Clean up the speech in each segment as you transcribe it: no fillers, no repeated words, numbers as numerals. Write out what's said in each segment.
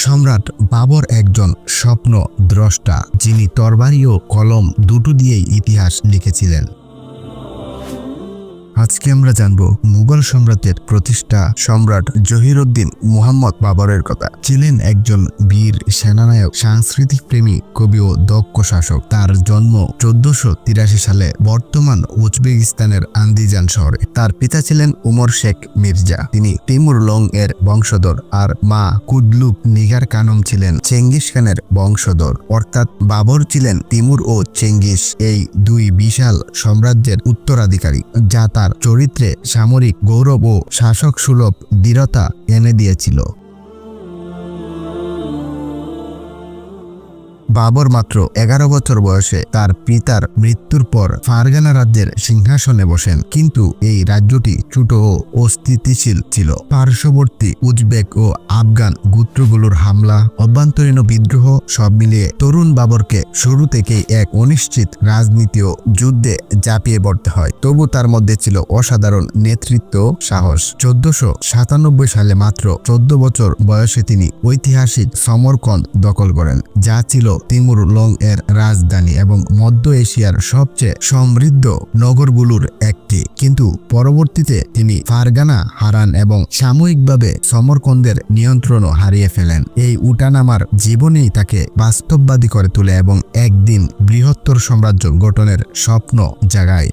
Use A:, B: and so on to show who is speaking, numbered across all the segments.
A: সম্রাট বাবর একজন স্বপ্ন দ্রষ্টা, যিনি তরবারি ও কলম দুটো দিয়েই ইতিহাস লিখেছিলেন। আজকে আমরা জানব মুঘল সম্রাটের প্রতিষ্ঠা সম্রাট জহিরুদ্দিন মুহাম্মদ বাবরের কথা। ছিলেন একজন বীর সেনানায়ক, সাংস্কৃতিক প্রেমী, কবি ও দক্ষ শাসক। তার জন্ম 1483 সালে বর্তমান উজবেকিস্তানের আন্দিজান শহরে। তার পিতা ছিলেন উমর শেখ মির্জা, তিনি তিমুর লং এর বংশধর, আর মা কুদলুক নিগার কানম ছিলেন চেঙ্গিস খানের বংশধর। অর্থাৎ বাবর ছিলেন তিমুর ও চেঙ্গিস এই দুই বিশাল সাম্রাজ্যের উত্তরাধিকারী, যা তার চরিত্রে সামরিক গৌরব ও শাসক সুলভ দৃঢ়তা এনে দিয়েছিল। বাবর মাত্র 11 বছর বয়সে তার পিতার মৃত্যুর পর ফারগানা রাজ্যের সিংহাসনে বসেন, কিন্তু এই রাজ্যটি ছোট ও অস্থিতিশীল ছিল। পার্শ্ববর্তী উজবেক ও আফগান গোত্রগুলোর হামলা, অভ্যন্তরীণ বিদ্রোহ সব মিলিয়ে তরুণ বাবরকে শুরু থেকেই এক অনিশ্চিত রাজনীতি ও যুদ্ধে ঝাঁপিয়ে পড়তে হয়। তবু তার মধ্যে ছিল অসাধারণ নেতৃত্ব সাহস। 1497 সালে মাত্র 14 বছর বয়সে তিনি ঐতিহাসিক সমরকন্দ দখল করেন, যা ছিল তিমুর লং এর রাজধানী এবং মধ্য এশিয়ার সবচেয়ে সমৃদ্ধ নগরগুলোর একটি। কিন্তু পরবর্তীতে তিনি ফারগানা হারান এবং সাময়িকভাবে সমরকন্দের নিয়ন্ত্রণও হারিয়ে ফেলেন। এই উঠানামার জীবনেই তাকে বাস্তববাদী করে তোলে এবং একদিন বৃহত্তর সাম্রাজ্য গঠনের স্বপ্ন জাগায়।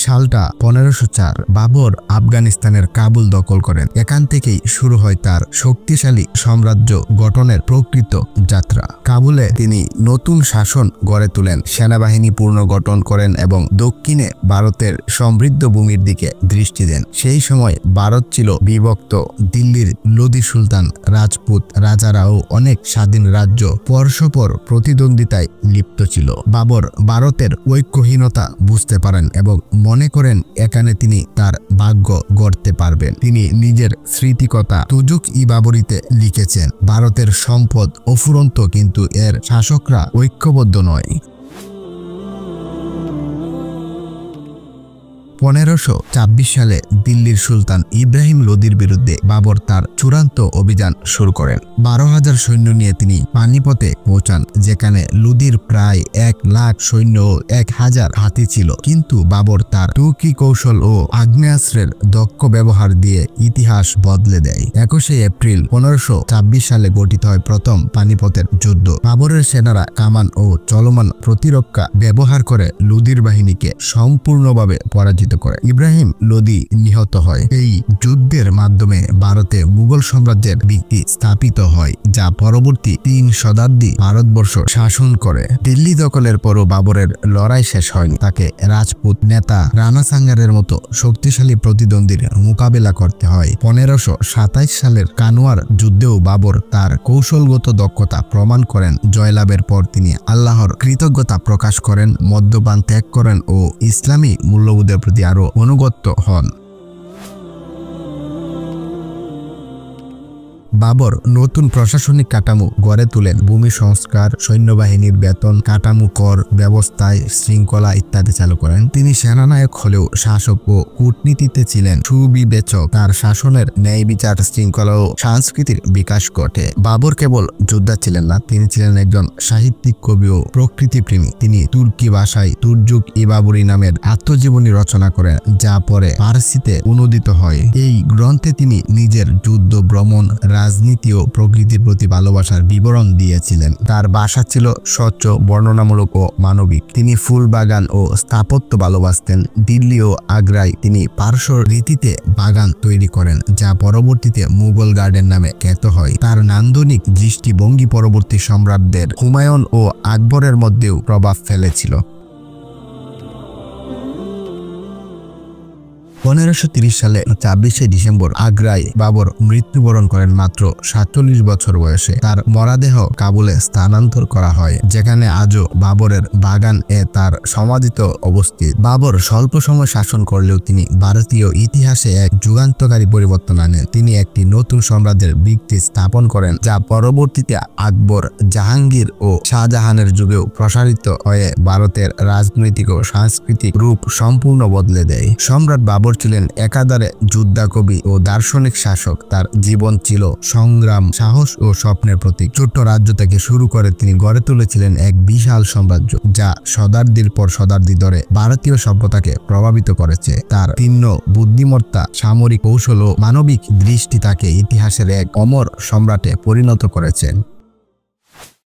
A: সালটা 1504। বাবর আফগানিস্তানের কাবুল দখল করেন। এখান থেকেই শুরু হয় তার শক্তিশালী সাম্রাজ্য গঠনের প্রকৃত যাত্রা। কাবুলে তিনি নতুন শাসন গড়ে তোলেন, সেনাবাহিনী পুনর্গঠন করেন এবং দক্ষিণে ভারতের সমৃদ্ধ ভূমির দিকে দৃষ্টি দেন। সেই সময় ভারত ছিল বিভক্ত। দিল্লির লোদি সুলতান, রাজপুত রাজারাও অনেক স্বাধীন রাজ্য পরস্পর প্রতিদ্বন্দ্বিতায় লিপ্ত ছিল। বাবর ভারতের ঐক্যহীনতা বুঝতে পারেন এবং মনে করেন এখানে তিনি তার ভাগ্য গড়তে পারবেন। তিনি নিজের স্মৃতিকথা তুজুক-ই-বাবরিতে লিখেছেন, ভারতের সম্পদ অফুরন্ত, কিন্তু এর শাসকরা ঐক্যবদ্ধ নয়। 1526 সালে দিল্লির সুলতান ইব্রাহিম লোদির বিরুদ্ধে বাবর তার চূড়ান্ত অভিযান শুরু করেন। 12,000 সৈন্য নিয়ে তিনি পানিপথে পৌঁছান, যেখানে লোদির প্রায় 1 লাখ সৈন্য ও 1000 হাতি ছিল। কিন্তু বাবর তার তুর্কি কৌশল ও আগ্নেয়াস্ত্রের দক্ষ ব্যবহার দিয়ে ইতিহাস বদলে দেয়। 21 এপ্রিল 1526 সালে গঠিত হয় প্রথম পানিপথের যুদ্ধ। বাবরের সেনারা কামান ও চলমান প্রতিরক্ষা ব্যবহার করে লোদির বাহিনীকে সম্পূর্ণভাবে পরাজিত করে। ইব্রাহিম লোদি নিহত হয়। এই যুদ্ধের মাধ্যমে ভারতে মুঘল সাম্রাজ্যের ভিত্তি স্থাপিত হয়, যা পরবর্তী 3 শতাব্দী ভারতবর্ষ শাসন করে। দিল্লি দখলের পরও বাবরের লড়াই শেষ হয়নি। তাকে রাজপুত নেতা রানা সাঙ্গারের মতো শক্তিশালী প্রতিদ্বন্দ্বীর মোকাবেলা করতে হয়। 1527 সালের কানওয়ার যুদ্ধেও বাবর তার কৌশলগত দক্ষতা প্রমাণ করেন। জয়লাভের পর তিনি আল্লাহর কৃতজ্ঞতা প্রকাশ করেন, মদ্যপান ত্যাগ করেন ও ইসলামী মূল্যবোধের প্রতি আরো অনুগত হন। বাবর নতুন প্রশাসনিক কাঠামো গড়ে তোলেন। ভূমি সংস্কার, সৈন্যবাহিনীর বেতন কাঠামো, কর ব্যবস্থায় শৃঙ্খলা ইত্যাদি চালু করেন। তিনি সেনানায়ক হলেও শাসক ও কূটনীতিতে ছিলেন সুবিবেচক। তার শাসনের ন্যায় বিচার, শৃঙ্খলা ও সংস্কৃতির বিকাশ ঘটে। বাবর কেবল যোদ্ধা ছিলেন না, তিনি ছিলেন একজন সাহিত্যিক, কবি ও প্রকৃতিপ্রেমী। তিনি তুর্কি ভাষায় তুজুক-ই-বাবরি নামের আত্মজীবনী রচনা করেন, যা পরে ফার্সিতে অনুদিত হয়। এই গ্রন্থে তিনি নিজের যুদ্ধ, ভ্রমণ, রাজনীতি ও প্রকৃতির প্রতি ভালোবাসার বিবরণ দিয়েছিলেন। তার ভাষা ছিল স্বচ্ছ, বর্ণনামূলক ও মানবিক। তিনি ফুল বাগান ও স্থাপত্য ভালোবাসতেন। দিল্লি ও আগ্রায় তিনি পার্শ্ব রীতিতে বাগান তৈরি করেন, যা পরবর্তীতে মুঘল গার্ডেন নামে খ্যাত হয়। তার নান্দনিক দৃষ্টিভঙ্গি পরবর্তী সম্রাটদের হুমায়ুন ও আকবরের মধ্যেও প্রভাব ফেলেছিল। 1530 সালে 24 ডিসেম্বর আগ্রায় বাবর মৃত্যুবরণ করেন মাত্র 47 বছর বয়সে। তার মরদেহ কাবুলে স্থানান্তর করা হয়, যেখানে আজও বাবরের বাগান এ তার সমাধিত অবস্থিত। বাবর স্বল্প সময় শাসন করলেও তিনি ভারতীয় ইতিহাসে এক যুগান্তকারী পরিবর্তন আনেন। তিনি একটি নতুন সাম্রাজ্যের ভিত্তি স্থাপন করেন, যা পরবর্তীতে আকবর, জাহাঙ্গীর ও শাহজাহানের যুগেও প্রসারিত হয়ে ভারতের রাজনৈতিক ও সাংস্কৃতিক রূপ সম্পূর্ণ বদলে দেয়। সম্রাট বাবর বাবর ছিলেন একাধারে যোদ্ধা, কবি ও দার্শনিক শাসক। তার জীবন ছিল সংগ্রাম, সাহস ও স্বপ্নের প্রতীক। ছোট্ট রাজ্য থেকে শুরু করে তিনি গড়ে তুলেছিলেন এক বিশাল সাম্রাজ্য, যা শতাব্দীর পর শতাব্দী ধরে ভারতীয় সভ্যতাকে প্রভাবিত করেছে। তার তীক্ষ্ণ বুদ্ধিমত্তা, সামরিক কৌশল ও মানবিক দৃষ্টি তাকে ইতিহাসের এক অমর সম্রাটে পরিণত করেছেন।